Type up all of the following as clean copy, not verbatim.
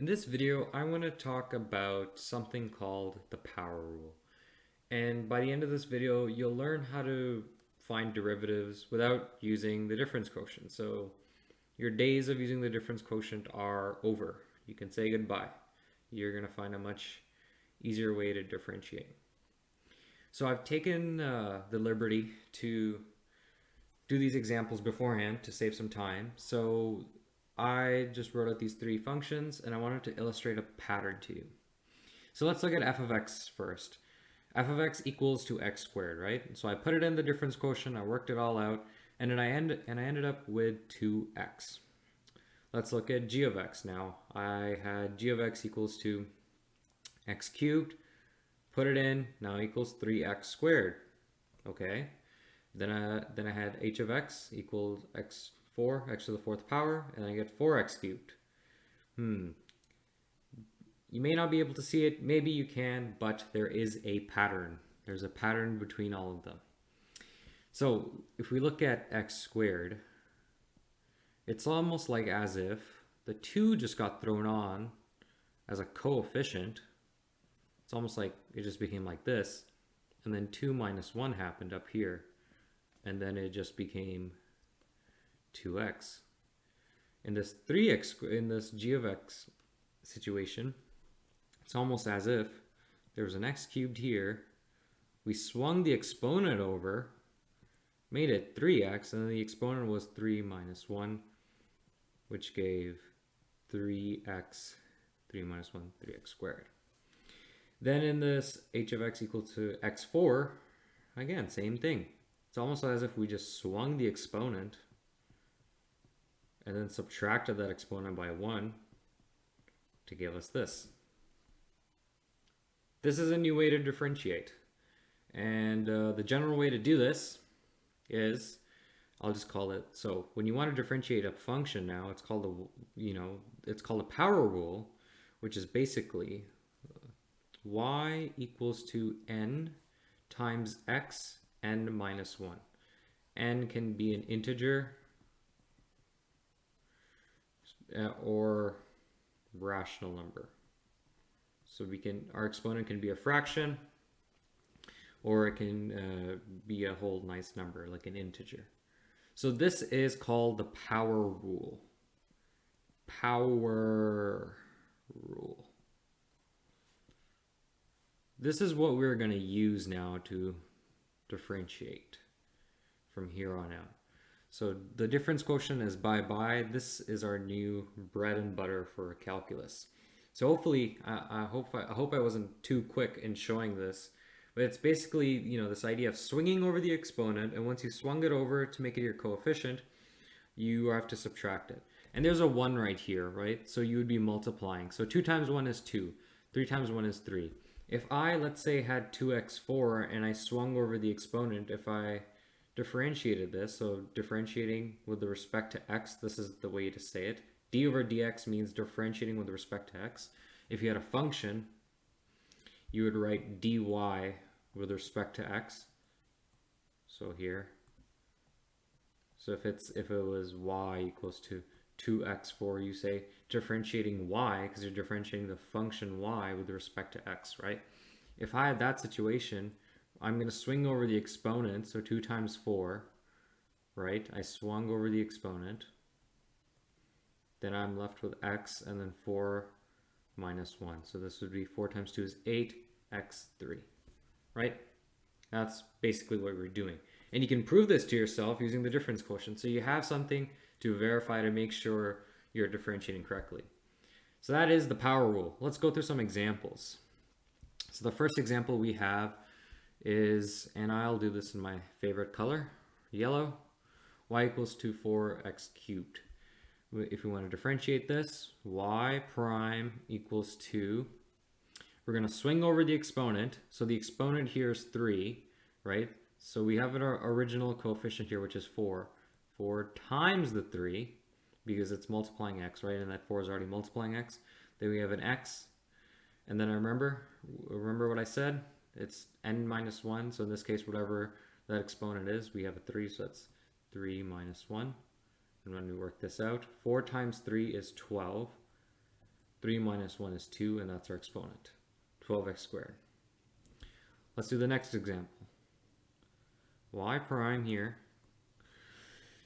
In this video, I want to talk about something called the power rule. And by the end of this video, you'll learn how to find derivatives without using the difference quotient. So your days of using the difference quotient are over. You can say goodbye. You're going to find a much easier way to differentiate. So I've taken the liberty to do these examples beforehand to save some time. So I just wrote out these three functions and I wanted to illustrate a pattern to you. So let's look at f of x first. F of x equals to x squared, right? So I put it in the difference quotient, I worked it all out, and then I ended up with 2x. Let's look at g of x now. I had g of x equals to x cubed, put it in, now equals 3x squared. Okay. Then I had h of x equals x4, x to the fourth power, and I get 4x cubed. You may not be able to see it, maybe you can, but there is a pattern. There's a pattern between all of them. So if we look at x squared, it's almost like as if the 2 just got thrown on as a coefficient. It's almost like it just became like this, and then 2 minus 1 happened up here, and then it just became 2x. In this 3x, in this g of x situation, it's almost as if there was an x cubed here, we swung the exponent over, made it 3x, and then the exponent was 3 minus 1, which gave 3x, 3 minus 1, 3x squared. Then in this h of x equal to x4, again, same thing. It's almost as if we just swung the exponent and then subtracted that exponent by 1 to give us this. This is a new way to differentiate. And the general way to do this is, I'll just call it, so when you want to differentiate a function now, it's called it's called a power rule, which is basically y equals to n times x n minus 1. N can be an integer or rational number. So our exponent can be a fraction, or it can be a whole nice number like an integer. So this is called the power rule. Power rule. This is what we're going to use now to differentiate from here on out. So the difference quotient is bye-bye. This is our new bread and butter for calculus. So hopefully, I hope I wasn't too quick in showing this, but it's basically, this idea of swinging over the exponent, and once you swung it over to make it your coefficient, you have to subtract it. And there's a 1 right here, right? So you would be multiplying. So 2 times 1 is 2. 3 times 1 is 3. If I, let's say, had 2x4 and I swung over the exponent, if I differentiated this, so differentiating with respect to x, this is the way to say it. D over dx means differentiating with respect to x. If you had a function, you would write dy with respect to x. So here. So if it was y equals to 2x4, you say differentiating y, because you're differentiating the function y with respect to x, right? If I had that situation, I'm going to swing over the exponent, so 2 times 4, right? I swung over the exponent. Then I'm left with x, and then 4 minus 1. So this would be 4 times 2 is 8x3, right? That's basically what we're doing. And you can prove this to yourself using the difference quotient. So you have something to verify to make sure you're differentiating correctly. So that is the power rule. Let's go through some examples. So the first example we have is, and I'll do this in my favorite color, yellow, y equals to 4x cubed. If we want to differentiate this, y prime equals to, we're going to swing over the exponent. So the exponent here is 3, right? So we have our original coefficient here, which is 4. 4 times the 3, because it's multiplying x, right? And that 4 is already multiplying x. Then we have an x. And then I remember what I said? It's n minus 1. So in this case, whatever that exponent is, we have a 3. So that's 3 minus 1. And when we work this out, 4 times 3 is 12. 3 minus 1 is 2, and that's our exponent, 12x squared. Let's do the next example. Y prime here.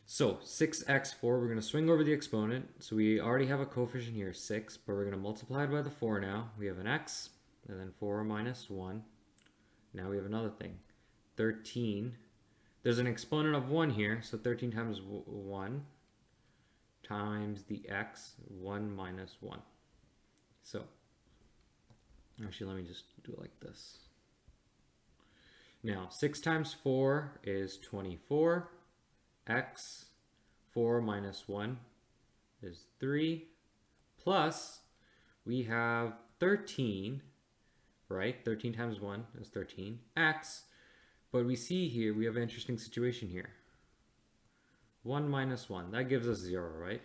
So 6x4, we're going to swing over the exponent. So we already have a coefficient here, 6, but we're going to multiply it by the 4 now. We have an x, and then 4 minus 1. Now we have another thing, 13. There's an exponent of 1 here, so 13 times 1 times the x, 1 minus 1. So, actually let me just do it like this. Now, 6 times 4 is 24. X, 4 minus 1 is 3. Plus, we have 13, right? 13 times 1 is 13. X, but we see here, we have an interesting situation here. 1 minus 1, that gives us 0, right?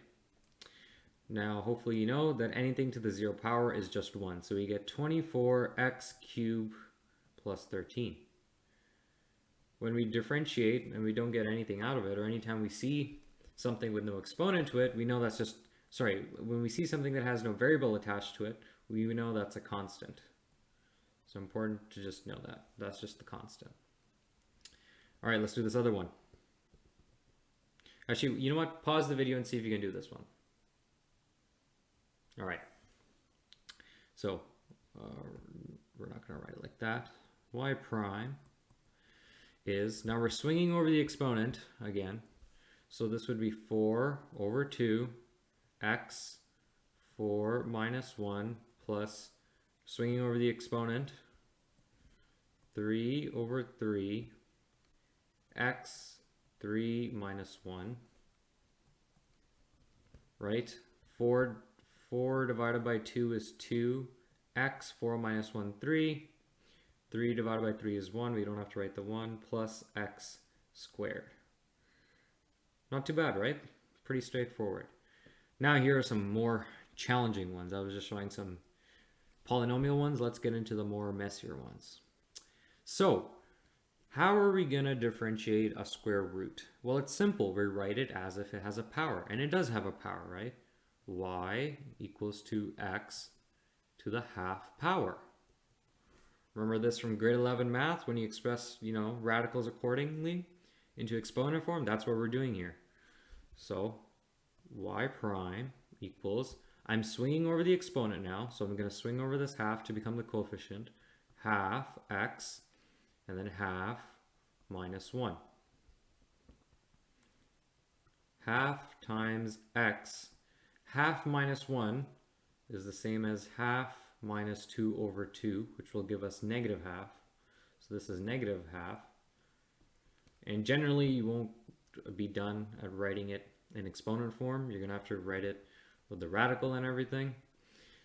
Now, hopefully you know that anything to the 0 power is just 1. So we get 24x cubed plus 13. When we differentiate and we don't get anything out of it, or anytime we see something with no exponent to it, we know that's just, sorry, when we see something that has no variable attached to it, we know that's a constant. So important to just know that. That's just the constant. All right, let's do this other one. Actually, you know what? Pause the video and see if you can do this one. All right. So we're not going to write it like that. Y prime is, now we're swinging over the exponent again. So this would be 4 over 2 x 4 minus 1 plus, swinging over the exponent, 3 over 3 x 3 minus 1, right? 4 divided by 2 is 2, x 4 minus 1, 3. 3 divided by 3 is 1. We don't have to write the 1, plus x squared. Not too bad, right? Pretty straightforward. Now here are some more challenging ones. I was just showing some polynomial ones. Let's get into the more messier ones. So, how are we going to differentiate a square root? Well, it's simple. We write it as if it has a power. And it does have a power, right? Y equals to x to the half power. Remember this from grade 11 math when you express, radicals accordingly into exponent form? That's what we're doing here. So y prime equals, I'm swinging over the exponent now, so I'm going to swing over this half to become the coefficient, half x, and then half minus 1. Half times x, half minus 1 is the same as half minus 2 over 2, which will give us negative half. So this is negative half. And generally you won't be done at writing it in exponent form. You're going to have to write it with the radical and everything.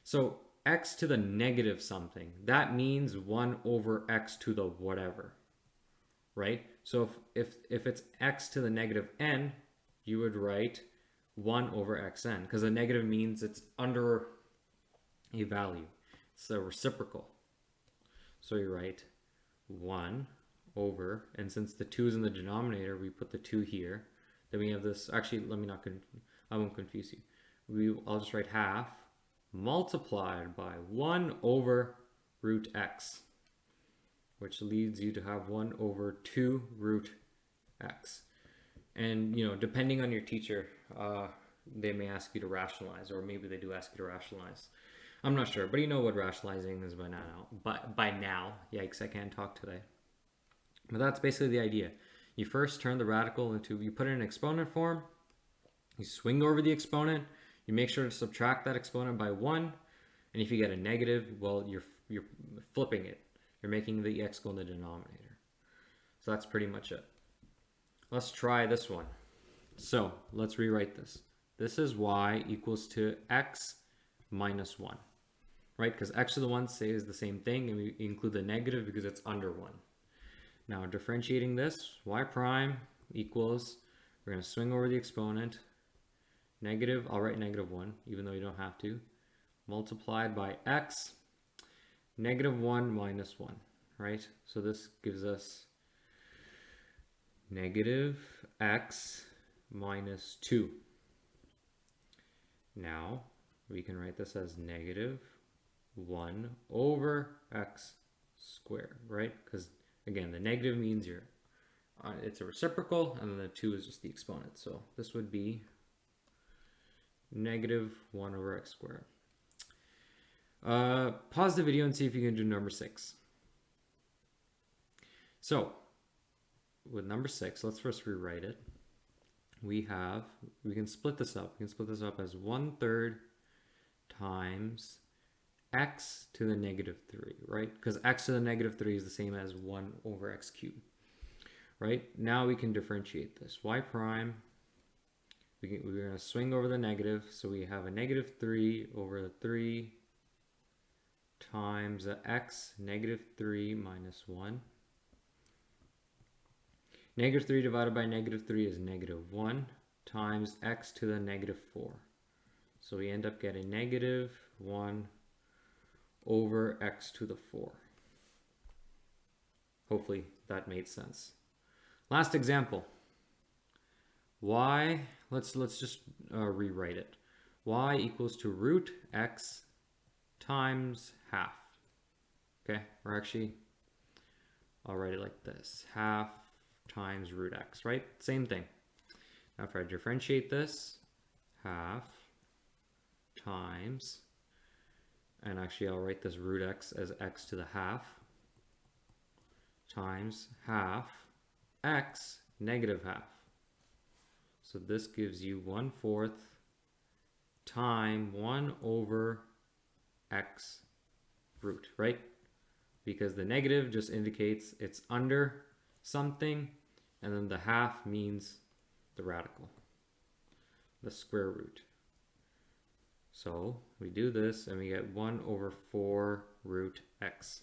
So x to the negative something, that means 1 over x to the whatever, right? So if it's x to the negative n, you would write 1 over xn, because a negative means it's under a value. It's the reciprocal. So you write 1 over, and since the 2 is in the denominator, we put the 2 here. Then we have this, actually, I won't confuse you. I'll just write half multiplied by 1 over root x, which leads you to have 1 over 2 root x. And, depending on your teacher, they may ask you to rationalize, or maybe they do ask you to rationalize. I'm not sure, but you know what rationalizing is by now. Yikes, I can't talk today. But that's basically the idea. You first turn the radical into, you put it in exponent form, you swing over the exponent, you make sure to subtract that exponent by 1, and if you get a negative, well, you're flipping it. You're making the x go in the denominator. So that's pretty much it. Let's try this one. So let's rewrite this. This is y equals to x minus 1. Right, because x to the 1 says the same thing, and we include the negative because it's under 1. Now differentiating this, y prime equals, we're going to swing over the exponent, negative, I'll write negative 1, even though you don't have to, multiplied by x, negative 1 minus 1, right? So this gives us negative x minus 2. Now, we can write this as negative 1 over x squared, right? Because again, the negative means it's a reciprocal, and then the 2 is just the exponent. So this would be negative 1 over x squared. Pause the video and see if you can do number 6. So with number 6, let's first rewrite it. We can split this up. We can split this up as 1/3 times x to the negative 3, right? Because x to the negative 3 is the same as 1 over x cubed, right? Now we can differentiate this. Y prime, we're going to swing over the negative, so we have a negative 3 over the 3 times x negative 3 minus 1. Negative 3 divided by negative 3 is negative 1 times x to the negative 4. So we end up getting negative 1 over x to the 4. Hopefully that made sense. Last example. Y, let's just rewrite it. Y equals to root x times half. Okay, or actually, I'll write it like this. Half times root x, right? Same thing. Now if I differentiate this, half times, and actually I'll write this root x as x to the half, times half x negative half. So this gives you 1/4 times 1 over x root, right? Because the negative just indicates it's under something, and then the half means the radical, the square root. So we do this and we get 1 over 4 root x.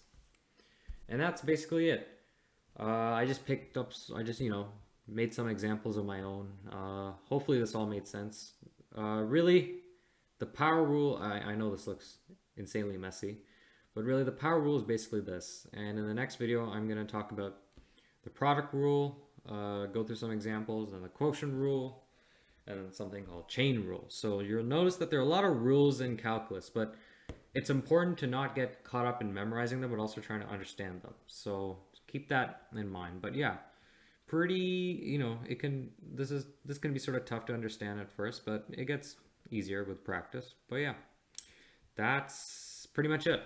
And that's basically it. I just made some examples of my own. Hopefully this all made sense. Really, the power rule, I know this looks insanely messy, but really the power rule is basically this. And in the next video, I'm going to talk about the product rule, go through some examples, and the quotient rule, and then something called chain rule. So you'll notice that there are a lot of rules in calculus, but it's important to not get caught up in memorizing them, but also trying to understand them. So keep that in mind. But yeah, pretty, this can be sort of tough to understand at first, but it gets easier with practice. But yeah, that's pretty much it.